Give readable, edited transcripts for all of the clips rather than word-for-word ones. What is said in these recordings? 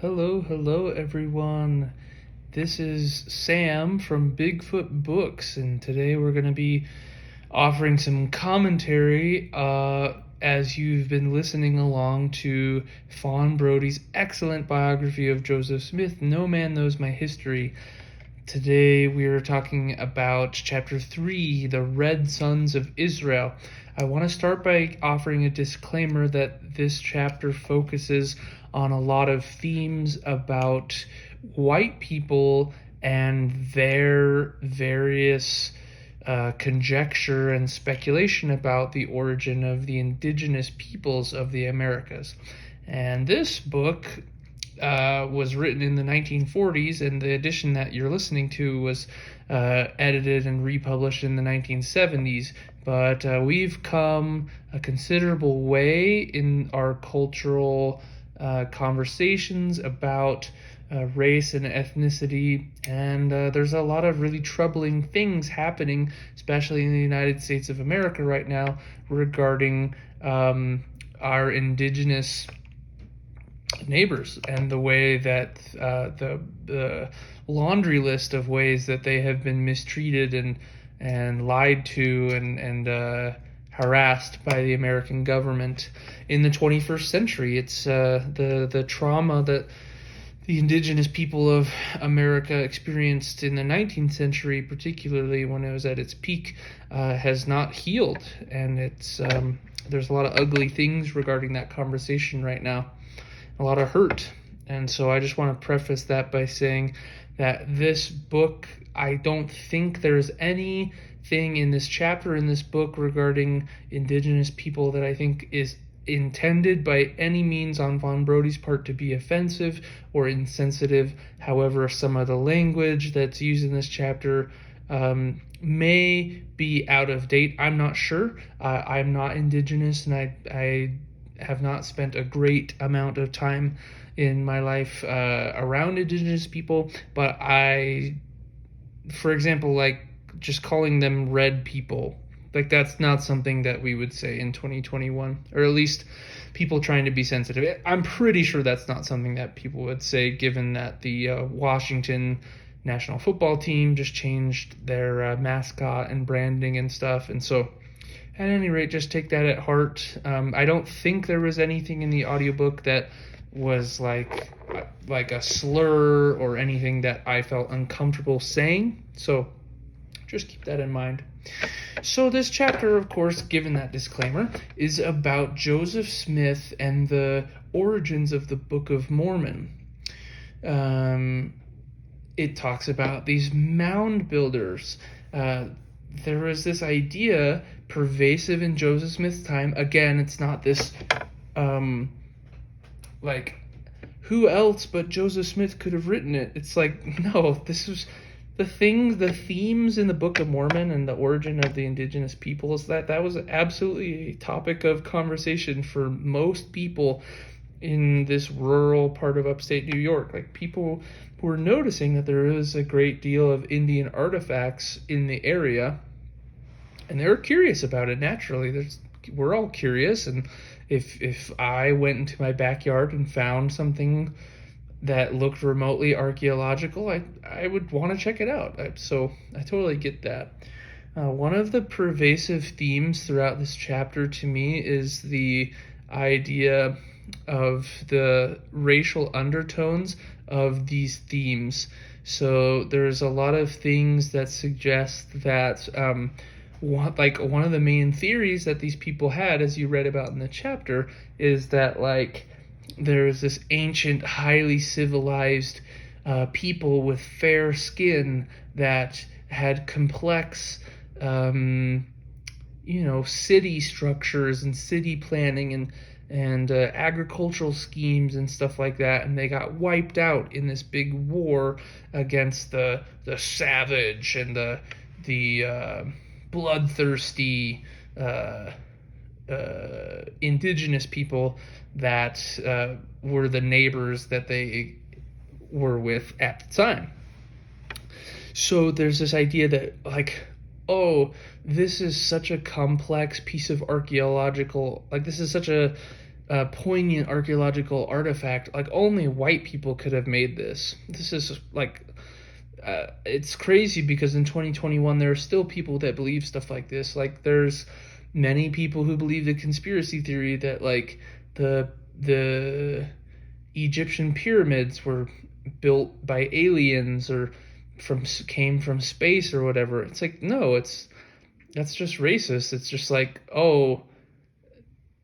Hello everyone. This is Sam from Bigfoot Books, and today we're going to be offering some commentary as you've been listening along to Fawn Brodie's excellent biography of Joseph Smith, No Man Knows My History. Today we are talking about Chapter 3, The Red Sons of Israel. I want to start by offering a disclaimer that this chapter focuses on a lot of themes about white people and their various conjecture and speculation about the origin of the indigenous peoples of the Americas. And this book was written in the 1940s, and the edition that you're listening to was edited and republished in the 1970s. But we've come a considerable way in our cultural conversations about race and ethnicity, and there's a lot of really troubling things happening, especially in the United States of America right now, regarding our indigenous neighbors and the way that the laundry list of ways that they have been mistreated and lied to and harassed by the American government in the 21st century. It's the trauma that the indigenous people of America experienced in the 19th century, particularly when it was at its peak, has not healed, and it's there's a lot of ugly things regarding that conversation right now, a lot of hurt. And so I just want to preface that by saying that this book, I don't think there's anything in this chapter in this book regarding indigenous people that I think is intended by any means on Von Brodie's part to be offensive or insensitive. However, some of the language that's used in this chapter may be out of date. I'm not sure. I'm not indigenous, and I have not spent a great amount of time in my life around indigenous people, but for example, like just calling them red people, like that's not something that we would say in 2021, or at least people trying to be sensitive. I'm pretty sure that's not something that people would say, given that the Washington national football team just changed their mascot and branding and stuff. And so at any rate, just take that at heart. I don't think there was anything in the audiobook that was like a slur or anything that I felt uncomfortable saying. So just keep that in mind. So this chapter, of course, given that disclaimer, is about Joseph Smith and the origins of the Book of Mormon. It talks about these Moundbuilders. There was this idea pervasive in Joseph Smith's time. Again, it's not this like who else but Joseph Smith could have written it. It's like, no, this was the themes in the Book of Mormon and the origin of the indigenous peoples, that was absolutely a topic of conversation for most people in this rural part of upstate New York. Like, people were noticing that there is a great deal of Indian artifacts in the area, and they were curious about it. Naturally, we're all curious, and if I went into my backyard and found something that looked remotely archaeological, I would want to check it out. So I totally get that. One of the pervasive themes throughout this chapter to me is the idea of the racial undertones of these themes. So there's a lot of things that suggest that one of the main theories that these people had, as you read about in the chapter, is that there's this ancient, highly civilized people with fair skin that had complex, city structures and city planning and agricultural schemes and stuff like that, and they got wiped out in this big war against the savage and the bloodthirsty indigenous people that were the neighbors that they were with at the time. So there's this idea that, this is such a complex piece of archaeological, this is such a poignant archaeological artifact. Like, only white people could have made this. This is like, it's crazy because in 2021 there are still people that believe stuff like this. Like, there's many people who believe the conspiracy theory that like the Egyptian pyramids were built by aliens or came from space or whatever. It's like, no, that's just racist. It's just like, oh,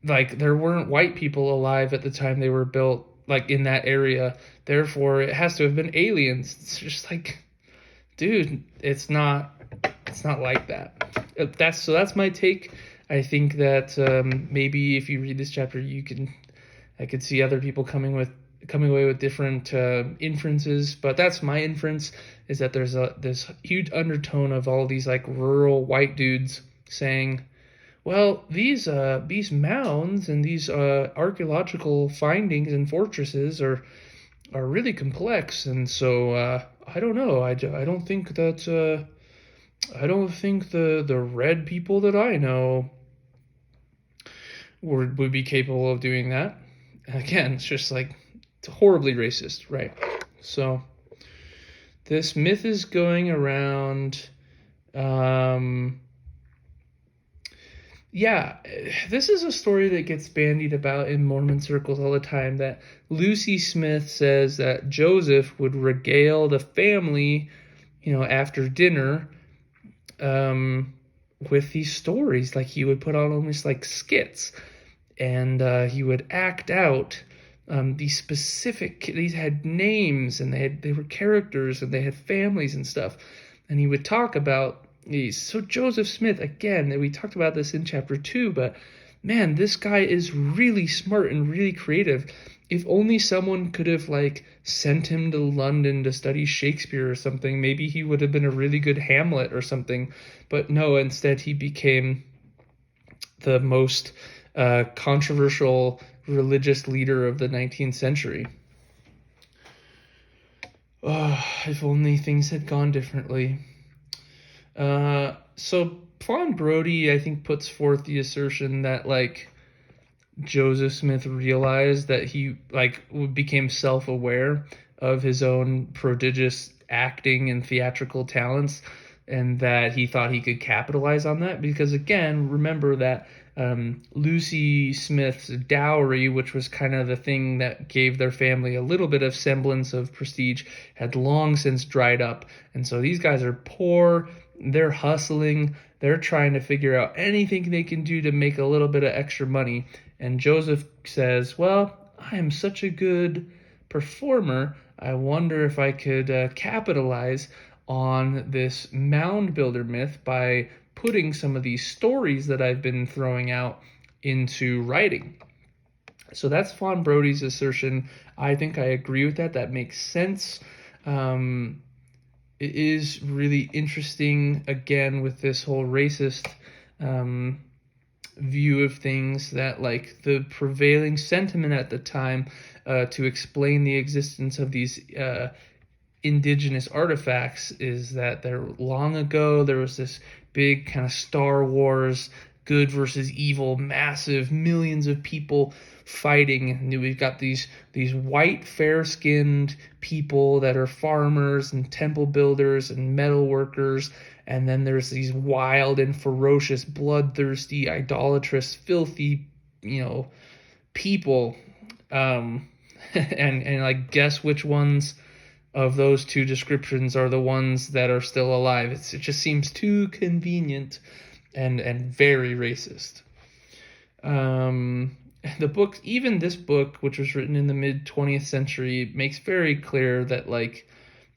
like there weren't white people alive at the time they were built, like in that area, therefore it has to have been aliens. It's just like, dude, it's not like that. That's my take. I think that maybe if you read this chapter, I could see other people coming away with different inferences, but that's my inference, is that there's this huge undertone of all these like rural white dudes saying, well, these mounds and these archaeological findings and fortresses are really complex, and so I don't know. I don't think that I don't think the red people that I know would be capable of doing that. Again, it's just like, it's horribly racist, right? So this myth is going around. Yeah, this is a story that gets bandied about in Mormon circles all the time, that Lucy Smith says that Joseph would regale the family, after dinner, with these stories. Like, he would put on almost like skits, and he would act out these had names, and they were characters, and they had families and stuff, and he would talk about these. So Joseph Smith, again, we talked about this in chapter 2, but man, this guy is really smart and really creative. If only someone could have like sent him to London to study Shakespeare or something, maybe he would have been a really good Hamlet or something. But no, instead he became the most controversial religious leader of the 19th century. Oh, if only things had gone differently. So Professor Brodie, I think, puts forth the assertion that like Joseph Smith realized that he became self-aware of his own prodigious acting and theatrical talents, and that he thought he could capitalize on that, because again, remember that Lucy Smith's dowry, which was kind of the thing that gave their family a little bit of semblance of prestige, had long since dried up. And so these guys are poor, they're hustling, they're trying to figure out anything they can do to make a little bit of extra money. And Joseph says, well, I am such a good performer, I wonder if I could capitalize on this Moundbuilder myth by putting some of these stories that I've been throwing out into writing. So that's Fawn Brodie's assertion. I think I agree with that. That makes sense. It is really interesting, again, with this whole racist view of things, that like the prevailing sentiment at the time to explain the existence of these indigenous artifacts is that long ago there was this big kind of Star Wars good versus evil, massive millions of people fighting, and we've got these white fair-skinned people that are farmers and temple builders and metal workers, and then there's these wild and ferocious, bloodthirsty, idolatrous, filthy, people, and like, guess which ones of those two descriptions are the ones that are still alive. It just seems too convenient and very racist. The book, even this book, which was written in the mid 20th century, makes very clear that like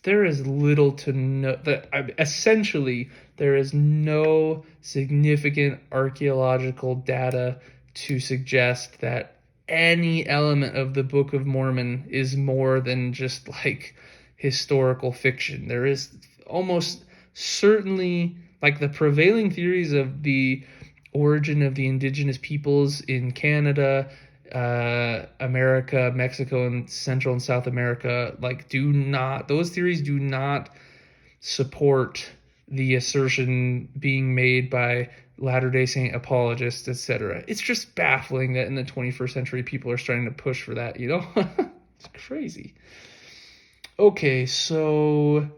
there is little to no, that essentially there is no significant archaeological data to suggest that any element of the Book of Mormon is more than just like historical fiction. There is almost certainly, like, the prevailing theories of the origin of the indigenous peoples in Canada, America, Mexico, and Central and South America, like, those theories do not support the assertion being made by Latter-day Saint apologists, etc. It's just baffling that in the 21st century people are starting to push for that, It's crazy. Okay, so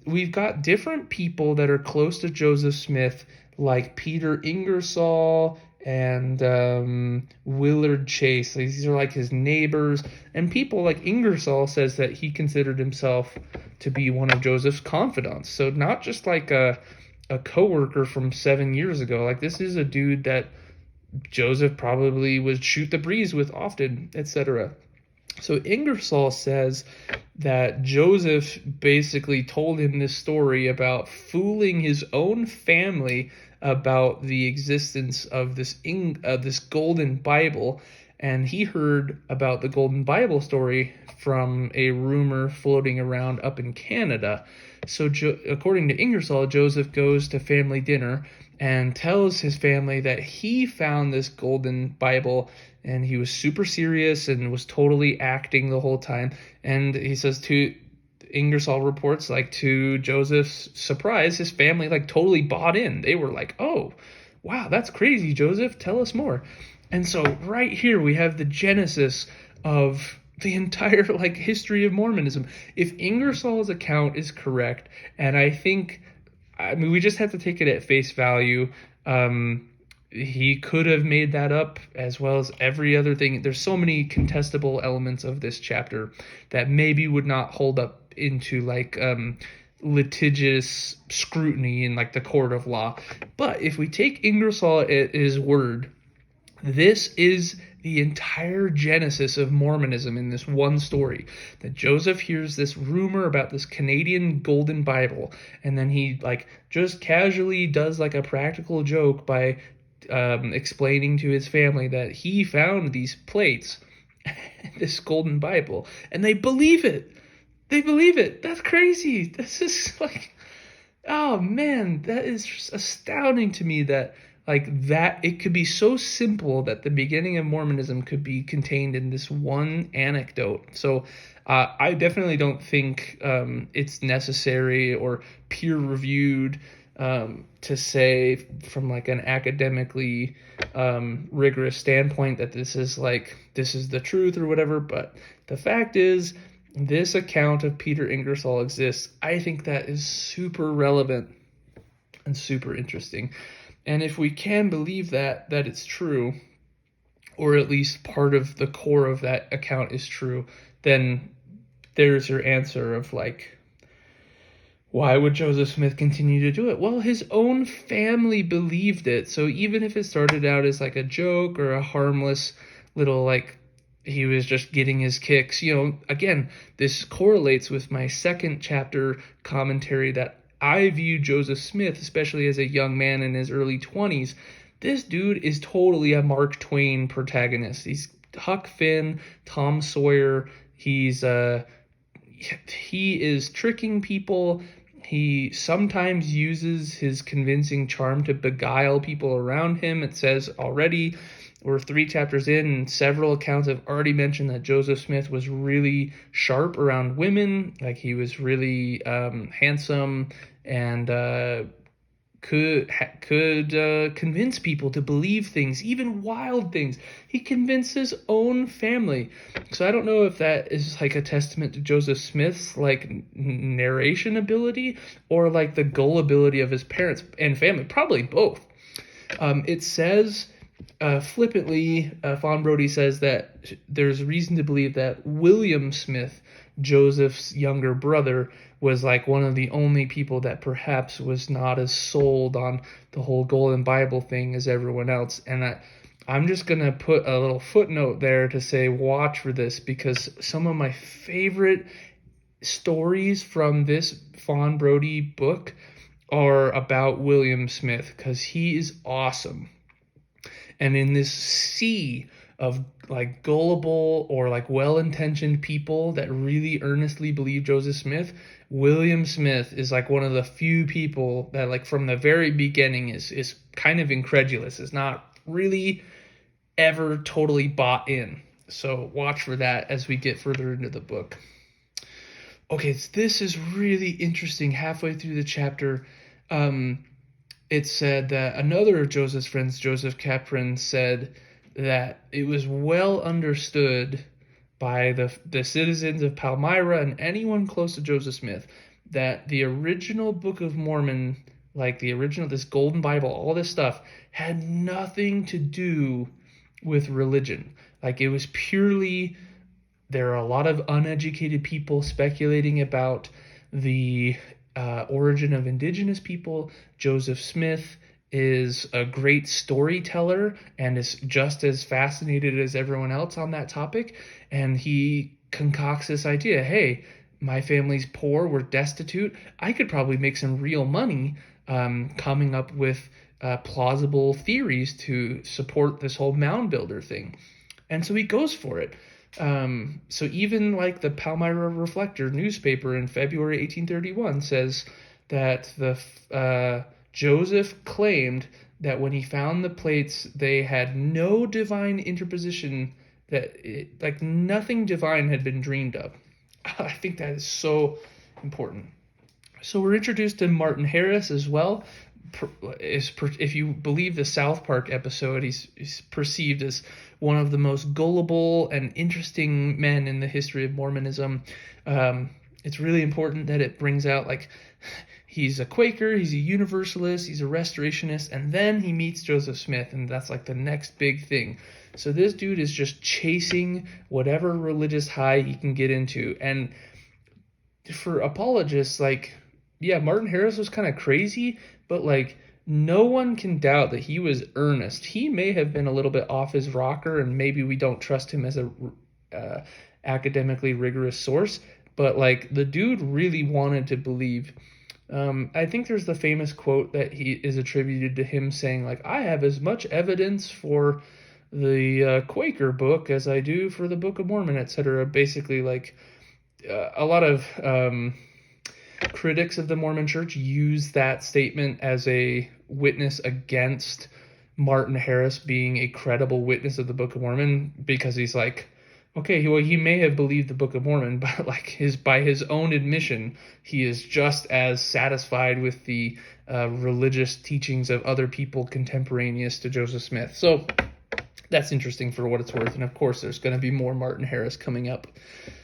we've got different people that are close to Joseph Smith, like Peter Ingersoll and Willard Chase. These are like his neighbors, and people like Ingersoll says that he considered himself to be one of Joseph's confidants. So not just like a coworker from 7 years ago. Like, this is a dude that Joseph probably would shoot the breeze with often, etc. So Ingersoll says that Joseph basically told him this story about fooling his own family about the existence of this golden Bible, and he heard about the golden Bible story from a rumor floating around up in Canada. So according to Ingersoll, Joseph goes to family dinner and tells his family that he found this golden Bible, and he was super serious and was totally acting the whole time. And he says Ingersoll reports, like, to Joseph's surprise, his family like totally bought in. They were like, "Oh, wow, that's crazy, Joseph. Tell us more." And so right here we have the genesis of the entire like history of Mormonism. If Ingersoll's account is correct, and I mean, we just have to take it at face value. He could have made that up, as well as every other thing. There's so many contestable elements of this chapter that maybe would not hold up into like litigious scrutiny in like the court of law. But if we take Ingersoll at his word, this is the entire genesis of Mormonism in this one story. That Joseph hears this rumor about this Canadian golden Bible, and then he like just casually does like a practical joke by explaining to his family that he found these plates, this golden Bible, and they believe it. They believe it. That's crazy. This is like, oh man, that is just astounding to me that like that it could be so simple that the beginning of Mormonism could be contained in this one anecdote. So I definitely don't think it's necessary or peer reviewed to say from like an academically rigorous standpoint that this is the truth or whatever. But the fact is, this account of Peter Ingersoll exists. I think that is super relevant and super interesting. And if we can believe that it's true, or at least part of the core of that account is true, then there's your answer of like, why would Joseph Smith continue to do it? Well, his own family believed it. So even if it started out as like a joke or a harmless little like he was just getting his kicks, again, this correlates with my second chapter commentary that I view Joseph Smith, especially as a young man in his early 20s. This dude is totally a Mark Twain protagonist. He's Huck Finn, Tom Sawyer. He is tricking people. He sometimes uses his convincing charm to beguile people around him. It says already, we're 3 chapters in, and several accounts have already mentioned that Joseph Smith was really sharp around women. Like, he was really handsome and could convince people to believe things, even wild things. He convinced his own family. So I don't know if that is like a testament to Joseph Smith's like narration ability or like the gullibility of his parents and family. Probably both. It says flippantly, Fawn Brodie says that there's reason to believe that William Smith, Joseph's younger brother, was like one of the only people that perhaps was not as sold on the whole Golden Bible thing as everyone else. And I'm just going to put a little footnote there to say watch for this, because some of my favorite stories from this Fawn Brodie book are about William Smith, because he is awesome. And in this sea of like gullible or like well-intentioned people that really earnestly believe Joseph Smith, William Smith is like one of the few people that like from the very beginning is kind of incredulous, is not really ever totally bought in. So watch for that as we get further into the book. Okay, this is really interesting. Halfway through the chapter, it said that another of Joseph's friends, Joseph Capron, said that it was well understood by the citizens of Palmyra and anyone close to Joseph Smith that the original Book of Mormon, like the original, this Golden Bible, all this stuff, had nothing to do with religion. Like, it was purely, there are a lot of uneducated people speculating about the origin of indigenous people. Joseph Smith is a great storyteller and is just as fascinated as everyone else on that topic. And he concocts this idea, hey, my family's poor, we're destitute. I could probably make some real money coming up with plausible theories to support this whole Moundbuilder thing. And so he goes for it. So even like the Palmyra Reflector newspaper in February 1831 says that Joseph claimed that when he found the plates, they had no divine interposition, like nothing divine had been dreamed of. I think that is so important. So we're introduced to Martin Harris as well. If you believe the South Park episode, he's perceived as one of the most gullible and interesting men in the history of Mormonism. It's really important that it brings out, like, he's a Quaker, he's a Universalist, he's a Restorationist, and then he meets Joseph Smith, and that's like the next big thing. So this dude is just chasing whatever religious high he can get into. And for apologists, like, yeah, Martin Harris was kind of crazy, but like no one can doubt that he was earnest. He may have been a little bit off his rocker, and maybe we don't trust him as a academically rigorous source, but like the dude really wanted to believe. I think there's the famous quote that he is attributed to him saying, like, I have as much evidence for the Quaker book as I do for the Book of Mormon, etc. Basically, like, a lot of critics of the Mormon Church use that statement as a witness against Martin Harris being a credible witness of the Book of Mormon, because he's like, okay, well, he may have believed the Book of Mormon, but like by his own admission, he is just as satisfied with the religious teachings of other people contemporaneous to Joseph Smith. So that's interesting for what it's worth. And of course, there's going to be more Martin Harris coming up.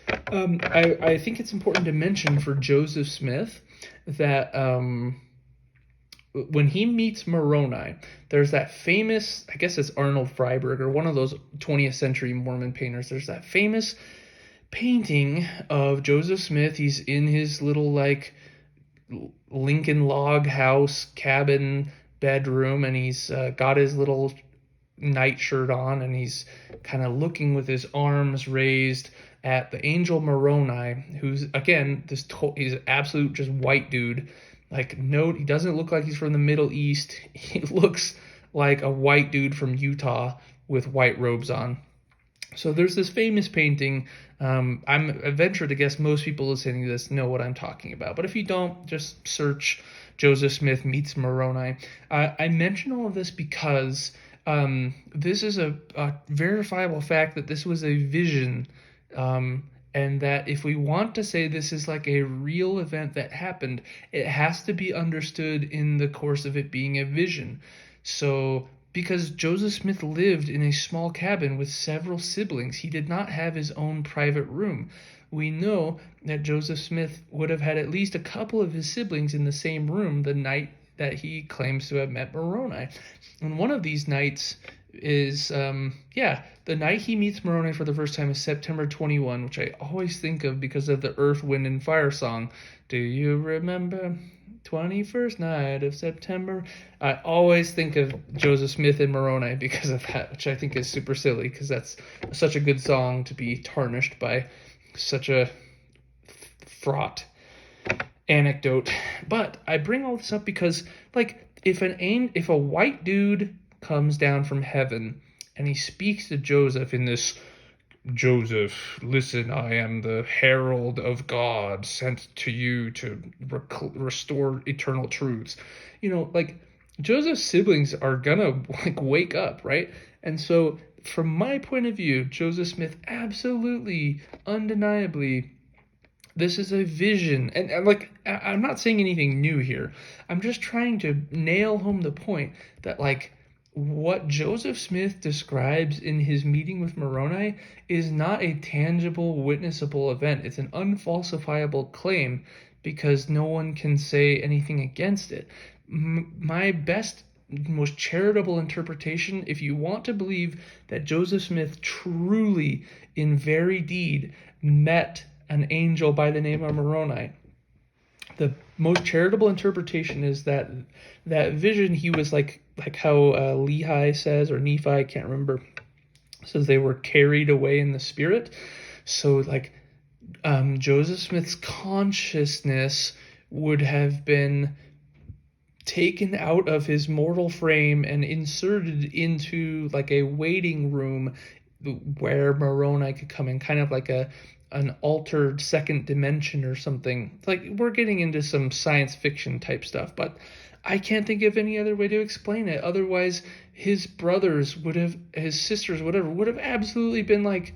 I think it's important to mention for Joseph Smith that when he meets Moroni, there's that famous, I guess it's Arnold Freiberger, one of those 20th century Mormon painters. There's that famous painting of Joseph Smith. He's in his little like Lincoln log house cabin bedroom, and he's got his little nightshirt on, and he's kind of looking with his arms raised at the angel Moroni, who's, again, he's an absolute just white dude. Like, no, he doesn't look like he's from the Middle East. He looks like a white dude from Utah with white robes on. So there's this famous painting. I venture to guess most people listening to this know what I'm talking about. But if you don't, just search Joseph Smith meets Moroni. I mention all of this because this is a verifiable fact that this was a vision, and that if we want to say this is like a real event that happened, it has to be understood in the course of it being a vision. So, because Joseph Smith lived in a small cabin with several siblings, he did not have his own private room. We know that Joseph Smith would have had at least a couple of his siblings in the same room the night that he claims to have met Moroni. And one of these nights is, the night he meets Moroni for the first time is September 21, which I always think of because of the Earth, Wind, and Fire song. Do you remember 21st night of September? I always think of Joseph Smith and Moroni because of that, which I think is super silly because that's such a good song to be tarnished by such a fraught anecdote. But I bring all this up because, like, if a white dude comes down from heaven and he speaks to Joseph in this, Joseph, listen, I am the herald of God sent to you to restore eternal truths. You know, like, Joseph's siblings are gonna like wake up, right? And so from my point of view, Joseph Smith absolutely, undeniably This is a vision. And like, I'm not saying anything new here. I'm just trying to nail home the point that, like, what Joseph Smith describes in his meeting with Moroni is not a tangible, witnessable event. It's an unfalsifiable claim because no one can say anything against it. My best, most charitable interpretation, if you want to believe that Joseph Smith truly, in very deed, met an angel by the name of Moroni, the most charitable interpretation is that vision, he was like how Lehi says, or Nephi, I can't remember, says they were carried away in the spirit. So like Joseph Smith's consciousness would have been taken out of his mortal frame and inserted into like a waiting room where Moroni could come in, kind of like an altered second dimension or something. Like, we're getting into some science fiction type stuff, but I can't think of any other way to explain it. Otherwise, his brothers his sisters, whatever, would have absolutely been like,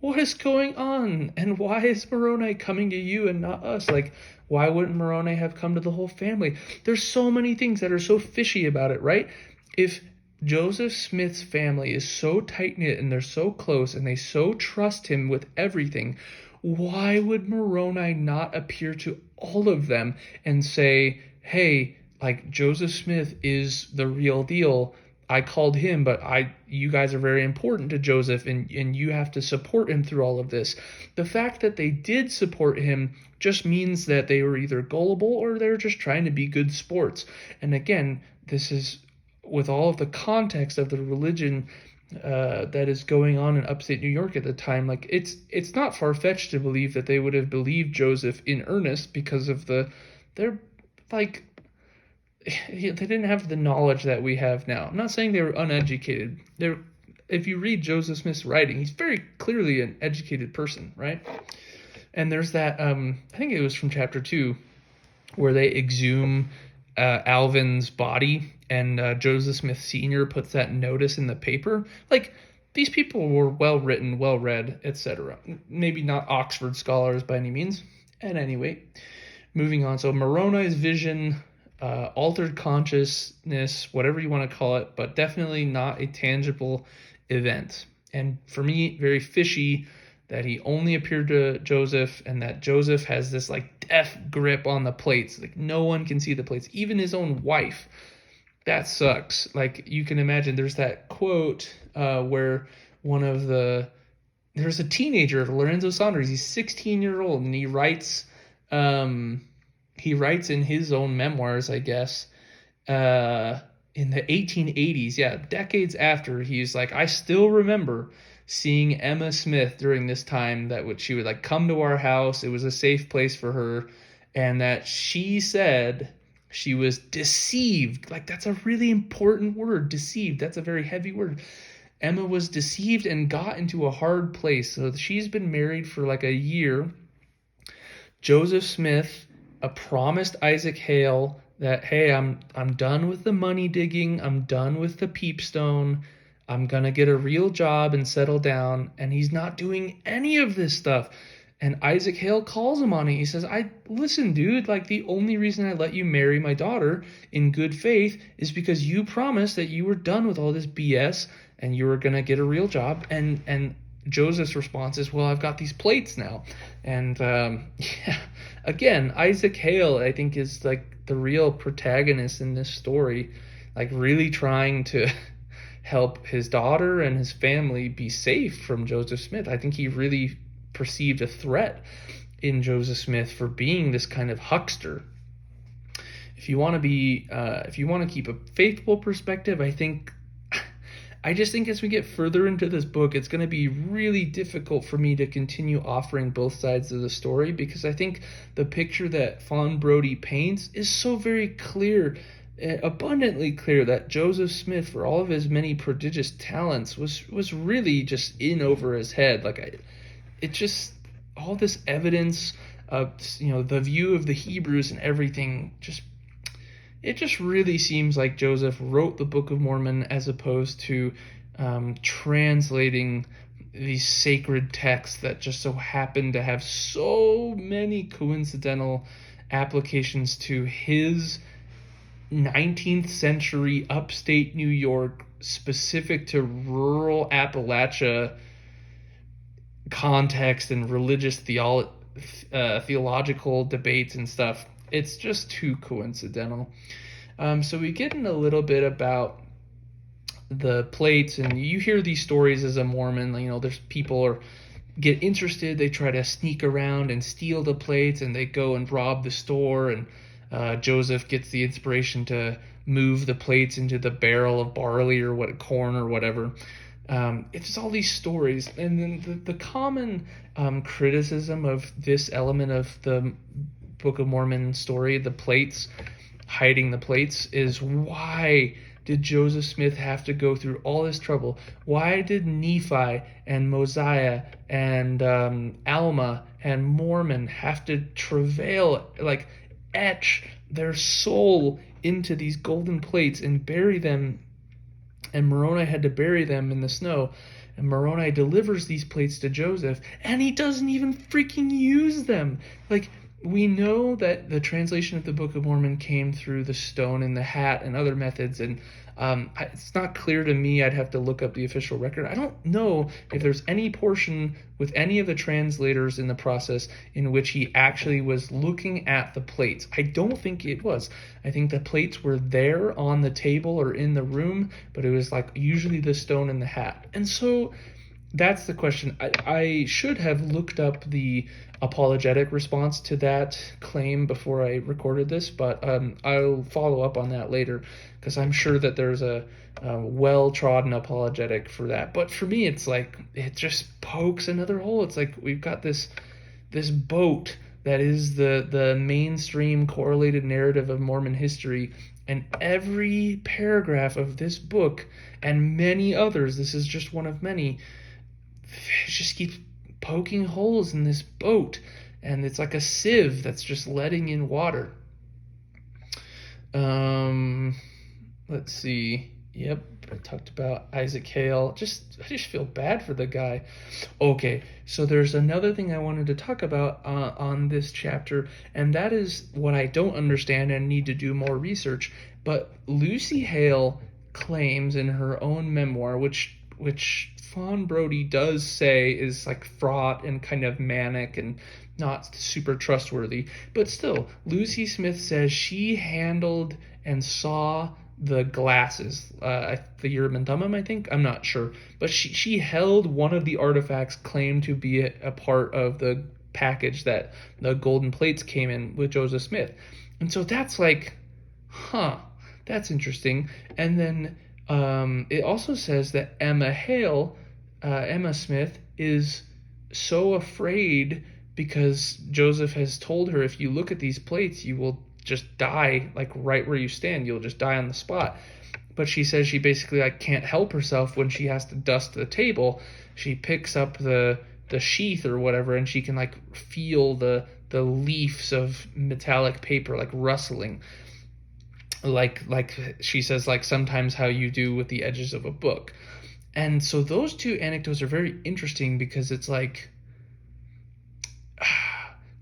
what is going on? And why is Moroni coming to you and not us? Like, why wouldn't Moroni have come to the whole family? There's so many things that are so fishy about it, right? If Joseph Smith's family is so tight-knit and they're so close and they so trust him with everything, why would Moroni not appear to all of them and say, hey, like, Joseph Smith is the real deal. I called him, but you guys are very important to Joseph, and you have to support him through all of this. The fact that they did support him just means that they were either gullible or they're just trying to be good sports. And again, this is with all of the context of the religion that is going on in upstate New York at the time. Like, it's not far-fetched to believe that they would have believed Joseph in earnest because of they're like, they didn't have the knowledge that we have now. I'm not saying they were uneducated. If you read Joseph Smith's writing, he's very clearly an educated person, right? And there's that, I think it was from chapter 2, where they exhume Alvin's body, and Joseph Smith Sr. puts that notice in the paper. Like, these people were well-written, well-read, etc. Maybe not Oxford scholars by any means. At any rate, moving on. So Moroni's vision, altered consciousness, whatever you want to call it, but definitely not a tangible event. And for me, very fishy that he only appeared to Joseph, and that Joseph has this like death grip on the plates. Like, no one can see the plates, even his own wife. That sucks. Like, you can imagine, there's that quote where there's a teenager, Lorenzo Saunders, he's 16-year-old, and he writes in his own memoirs, I guess, in the 1880s, decades after, he's like, I still remember seeing Emma Smith during this time, she would like come to our house. It was a safe place for her, and that she said she was deceived. Like, that's a really important word, deceived. That's a very heavy word. Emma was deceived and got into a hard place. So she's been married for like a year. Joseph Smith promised Isaac Hale that, hey, I'm done with the money digging. I'm done with the peepstone. I'm going to get a real job and settle down. And he's not doing any of this stuff. And Isaac Hale calls him on it. He says, listen, dude, like, the only reason I let you marry my daughter in good faith is because you promised that you were done with all this BS and you were going to get a real job. And Joseph's response is, well, I've got these plates now. And again, Isaac Hale, I think, is like the real protagonist in this story, like really trying to help his daughter and his family be safe from Joseph Smith. I think he really perceived a threat in Joseph Smith for being this kind of huckster. If you want to keep a faithful perspective, I just think as we get further into this book, it's going to be really difficult for me to continue offering both sides of the story, because I think the picture that Fawn Brodie paints is so very clear, abundantly clear, that Joseph Smith, for all of his many prodigious talents, was really just in over his head. All this evidence of, the view of the Hebrews and everything, it just really seems like Joseph wrote the Book of Mormon as opposed to translating these sacred texts that just so happen to have so many coincidental applications to his 19th century upstate New York, specific to rural Appalachia context and religious theological debates and stuff. It's just too coincidental. So we get in a little bit about the plates, and you hear these stories as a Mormon. There's people get interested, they try to sneak around and steal the plates, and they go and rob the store, and Joseph gets the inspiration to move the plates into the barrel of barley or corn or whatever. It's all these stories, and then the common criticism of this element of the Book of Mormon story, the plates, hiding the plates, is why did Joseph Smith have to go through all this trouble? Why did Nephi and Mosiah and Alma and Mormon have to travail, etch their soul into these golden plates and bury them? And Moroni had to bury them in the snow. And Moroni delivers these plates to Joseph, and he doesn't even freaking use them. We know that the translation of the Book of Mormon came through the stone in the hat and other methods, and it's not clear to me. I'd have to look up the official record. I don't know if there's any portion with any of the translators in the process in which he actually was looking at the plates. I don't think it was. I think the plates were there on the table or in the room, but it was usually the stone in the hat. And so that's the question. I should have looked up the apologetic response to that claim before I recorded this, but I'll follow up on that later, because I'm sure that there's a well-trodden apologetic for that. But for me, it's it just pokes another hole. It's we've got this boat that is the mainstream correlated narrative of Mormon history, and every paragraph of this book and many others, this is just one of many, just keeps poking holes in this boat, and it's like a sieve that's just letting in water. Let's see. Yep, I talked about Isaac Hale. I just feel bad for the guy. Okay, so there's another thing I wanted to talk about on this chapter, and that is what I don't understand and need to do more research. But Lucy Hale claims in her own memoir, which Fawn Brodie does say is fraught and kind of manic and not super trustworthy, but still, Lucy Smith says she handled and saw the glasses, the Urim and Thummim, I think, I'm not sure, but she held one of the artifacts claimed to be a part of the package that the golden plates came in with Joseph Smith. And so that's that's interesting. And then it also says that Emma Smith is so afraid because Joseph has told her, if you look at these plates, you will just die right where you stand. You'll just die on the spot. But she says she basically can't help herself when she has to dust the table. She picks up the sheath or whatever, and she can feel the leaves of metallic paper rustling. Like she says, sometimes how you do with the edges of a book. And so those two anecdotes are very interesting, because it's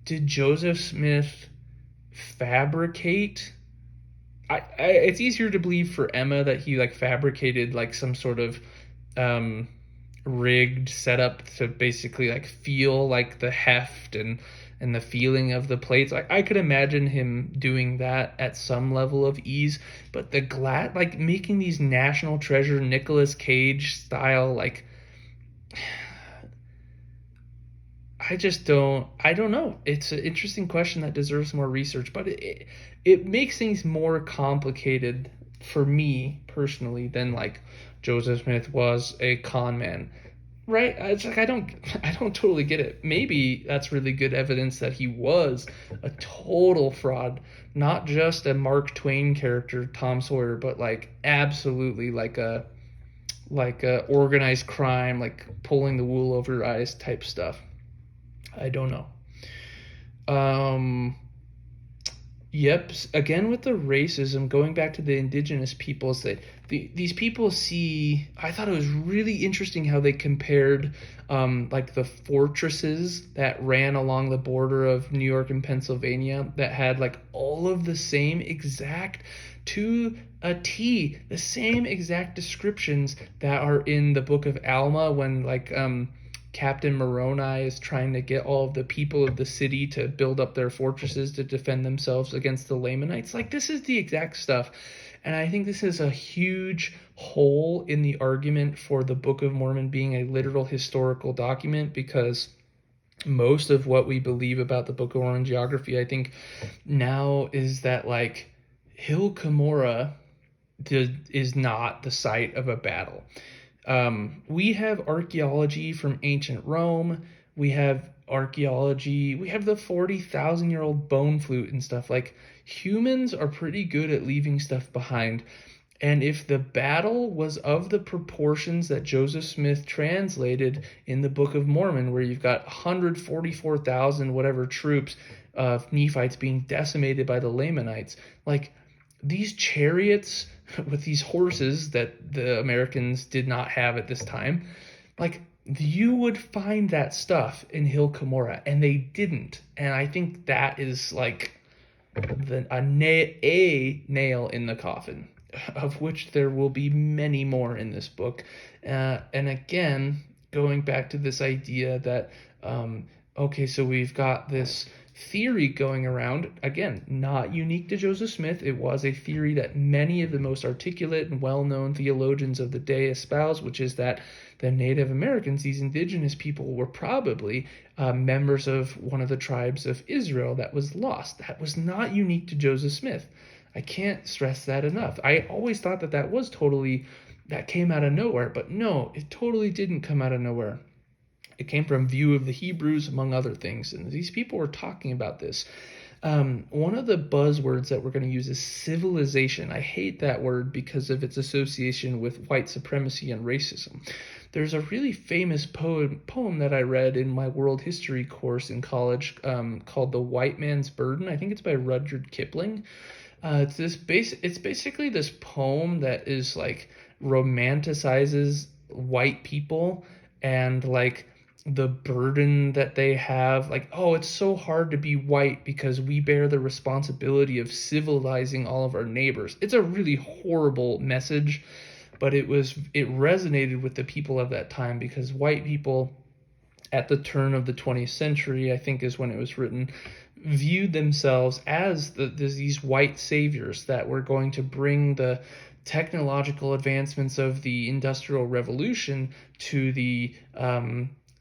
did Joseph Smith fabricate? It's easier to believe for Emma that he fabricated some sort of rigged setup to basically feel the heft and the feeling of the plates. I could imagine him doing that at some level of ease, but the glass, making these National Treasure Nicolas Cage style, I don't know. It's an interesting question that deserves more research, but it makes things more complicated for me personally than Joseph Smith was a con man. Right? It's I don't totally get it. Maybe that's really good evidence that he was a total fraud, not just a Mark Twain character, Tom Sawyer, but absolutely a organized crime, pulling the wool over your eyes type stuff. I don't know. Yep. Again, with the racism, going back to the indigenous peoples, that these people see. I thought it was really interesting how they compared, like the fortresses that ran along the border of New York and Pennsylvania that had like all of the same exact, to a T, the same exact descriptions that are in the Book of Alma when like Captain Moroni is trying to get all of the people of the city to build up their fortresses to defend themselves against the Lamanites. Like, this is the exact stuff. And I think this is a huge hole in the argument for the Book of Mormon being a literal historical document, because most of what we believe about the Book of Mormon geography, I think, now is that, like, Hill Cumorah is not the site of a battle. We have archaeology from ancient Rome. We have archaeology. We have the 40,000-year-old bone flute and stuff. Like, humans are pretty good at leaving stuff behind. And if the battle was of the proportions that Joseph Smith translated in the Book of Mormon, where you've got 144,000 whatever troops of Nephites being decimated by the Lamanites, like, these chariots with these horses that the Americans did not have at this time, like, you would find that stuff in Hill Cumorah, and they didn't. And I think that is like a nail in the coffin, of which there will be many more in this book. And again, going back to this idea that, okay, so we've got this theory going around, again, not unique to Joseph Smith. It was a theory that many of the most articulate and well-known theologians of the day espoused, which is that the Native Americans, these indigenous people, were probably members of one of the tribes of Israel that was lost. That was not unique to Joseph Smith. I can't stress that enough. I always thought that that came out of nowhere, but no, it totally didn't come out of nowhere. It came from View of the Hebrews, among other things, and these people were talking about this. One of the buzzwords that we're going to use is civilization. I hate that word because of its association with white supremacy and racism. There's a really famous poem that I read in my world history course in college called The White Man's Burden. I think it's by Rudyard Kipling. It's basically this poem that is like romanticizes white people and like the burden that they have, like, oh, it's so hard to be white because we bear the responsibility of civilizing all of our neighbors. It's a really horrible message, but it resonated with the people of that time, because white people at the turn of the 20th century, I think is when it was written, viewed themselves as these white saviors that were going to bring the technological advancements of the Industrial Revolution to the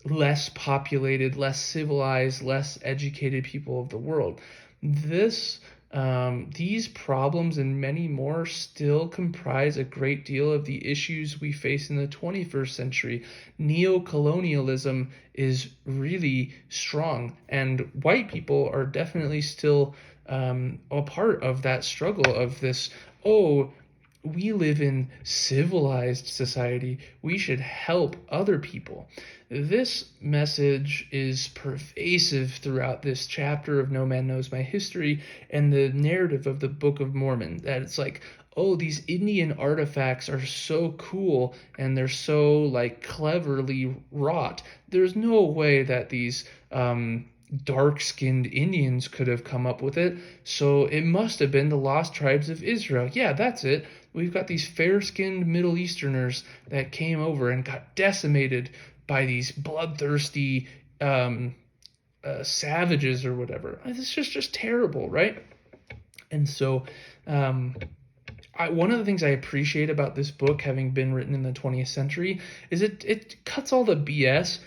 less populated, less civilized, less educated people of the world. These problems and many more still comprise a great deal of the issues we face in the 21st century. Neocolonialism is really strong, and white people are definitely still a part of that struggle of this, oh, we live in civilized society, we should help other people. This message is pervasive throughout this chapter of No Man Knows My History and the narrative of the Book of Mormon, that it's like, oh, these Indian artifacts are so cool and they're so like cleverly wrought. There's no way that these dark-skinned Indians could have come up with it, so it must have been the lost tribes of Israel. Yeah, that's it. We've got these fair-skinned Middle Easterners that came over and got decimated by these bloodthirsty savages or whatever. It's just terrible, right? And so one of the things I appreciate about this book, having been written in the 20th century, is it cuts all the BS.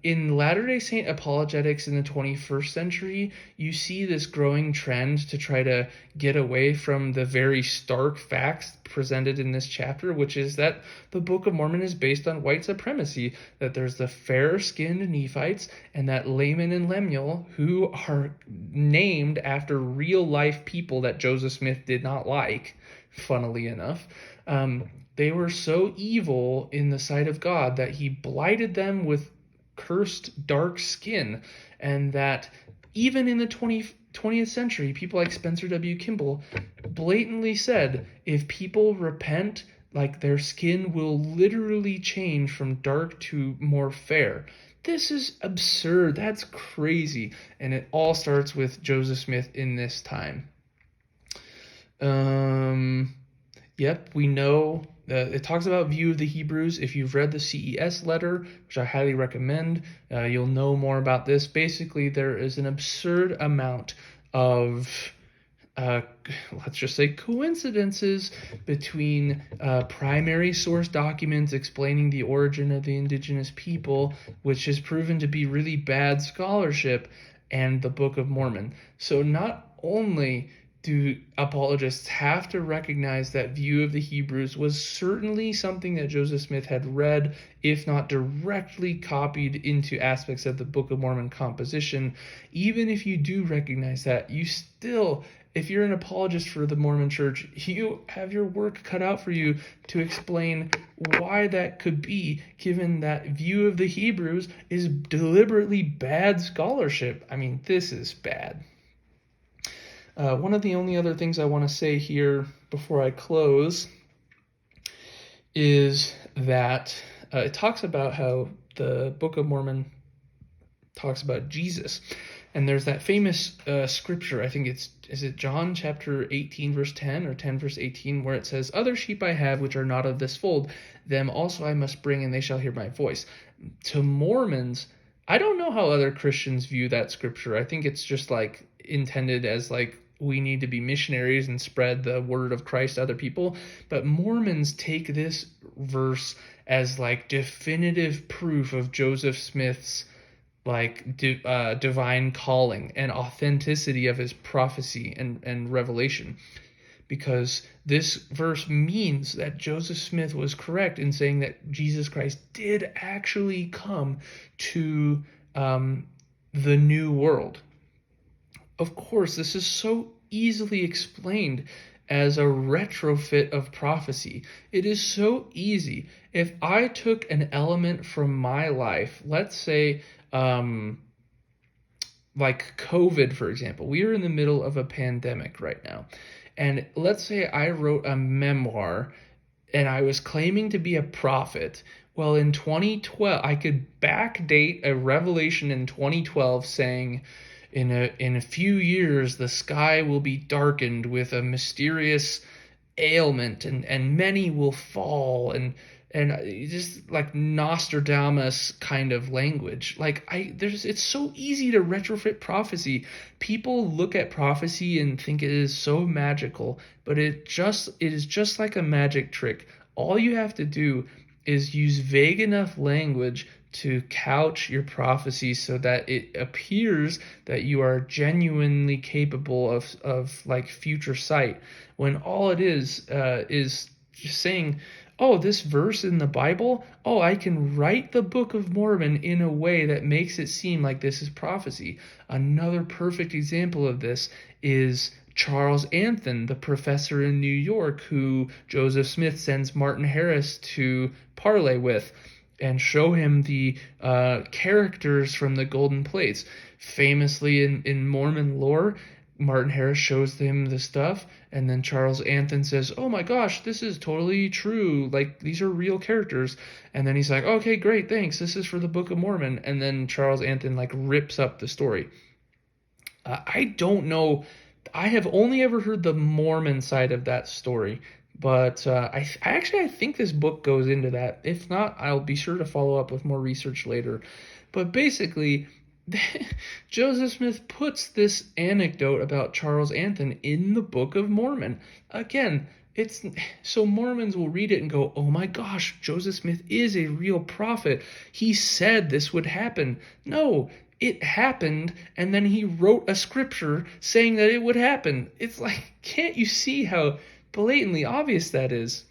In Latter-day Saint apologetics in the 21st century, you see this growing trend to try to get away from the very stark facts presented in this chapter, which is that the Book of Mormon is based on white supremacy, that there's the fair-skinned Nephites, and that Laman and Lemuel, who are named after real-life people that Joseph Smith did not like, funnily enough, they were so evil in the sight of God that he blighted them with cursed dark skin, and that even in the 20th century, people like Spencer W. Kimball blatantly said, if people repent, like, their skin will literally change from dark to more fair. This is absurd. That's crazy. And it all starts with Joseph Smith in this time. Yep, we know it talks about view of the Hebrews. If you've read the CES letter, which I highly recommend, you'll know more about this. Basically, there is an absurd amount of let's just say coincidences between primary source documents explaining the origin of the indigenous people, which has proven to be really bad scholarship, and the Book of Mormon. So not only do apologists have to recognize that view of the Hebrews was certainly something that Joseph Smith had read, if not directly copied into aspects of the Book of Mormon composition. Even if you do recognize that, you still, if you're an apologist for the Mormon Church, you have your work cut out for you to explain why that could be, given that view of the Hebrews is deliberately bad scholarship. I mean, this is bad. One of the only other things I want to say here before I close is that it talks about how the Book of Mormon talks about Jesus. And there's that famous scripture, I think is it John chapter 18 verse 10 or 10 verse 18, where it says, "Other sheep I have which are not of this fold, them also I must bring, and they shall hear my voice." To Mormons, I don't know how other Christians view that scripture. I think it's just like intended as like, we need to be missionaries and spread the word of Christ to other people. But Mormons take this verse as like definitive proof of Joseph Smith's like divine calling and authenticity of his prophecy and revelation, because this verse means that Joseph Smith was correct in saying that Jesus Christ did actually come to the new world. Of course, this is so easily explained as a retrofit of prophecy. It is so easy. If I took an element from my life, let's say like COVID, for example. We are in the middle of a pandemic right now. And let's say I wrote a memoir and I was claiming to be a prophet. Well, in 2012, I could backdate a revelation in 2012 saying, in a few years, the sky will be darkened with a mysterious ailment, and many will fall, and just like Nostradamus kind of language. It's so easy to retrofit prophecy. People look at prophecy and think it is so magical, but it is just like a magic trick. All you have to do is use vague enough language to couch your prophecy so that it appears that you are genuinely capable of like future sight, when all it is just saying, oh, this verse in the Bible, oh, I can write the Book of Mormon in a way that makes it seem like this is prophecy. Another perfect example of this is Charles Anthon, the professor in New York who Joseph Smith sends Martin Harris to parlay with and show him the characters from the golden plates. Famously in Mormon lore, Martin Harris shows him the stuff, and then Charles Anthon says, oh my gosh, this is totally true, like these are real characters. And then he's like, okay, great, thanks, this is for the Book of Mormon. And then Charles Anthon like rips up the story. I don't know, I have only ever heard the Mormon side of that story. But I think this book goes into that. If not, I'll be sure to follow up with more research later. But basically, Joseph Smith puts this anecdote about Charles Anthon in the Book of Mormon. Again, so Mormons will read it and go, oh my gosh, Joseph Smith is a real prophet. He said this would happen. No, it happened, and then he wrote a scripture saying that it would happen. It's like, can't you see how blatantly obvious that is?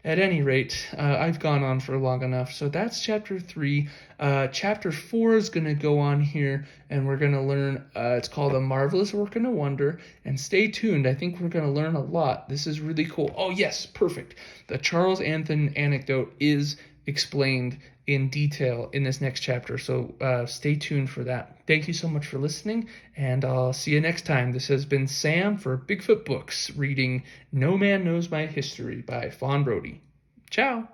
At any rate, I've gone on for long enough. So that's chapter 3. Chapter 4 is going to go on here, and we're going to learn, it's called A Marvelous Work and a Wonder. And stay tuned. I think we're going to learn a lot. This is really cool. Oh, yes, perfect. The Charles Anthon anecdote is explained in detail in this next chapter. So stay tuned for that. Thank you so much for listening, and I'll see you next time. This has been Sam for Bigfoot Books, reading No Man Knows My History by Fawn Brodie. Ciao.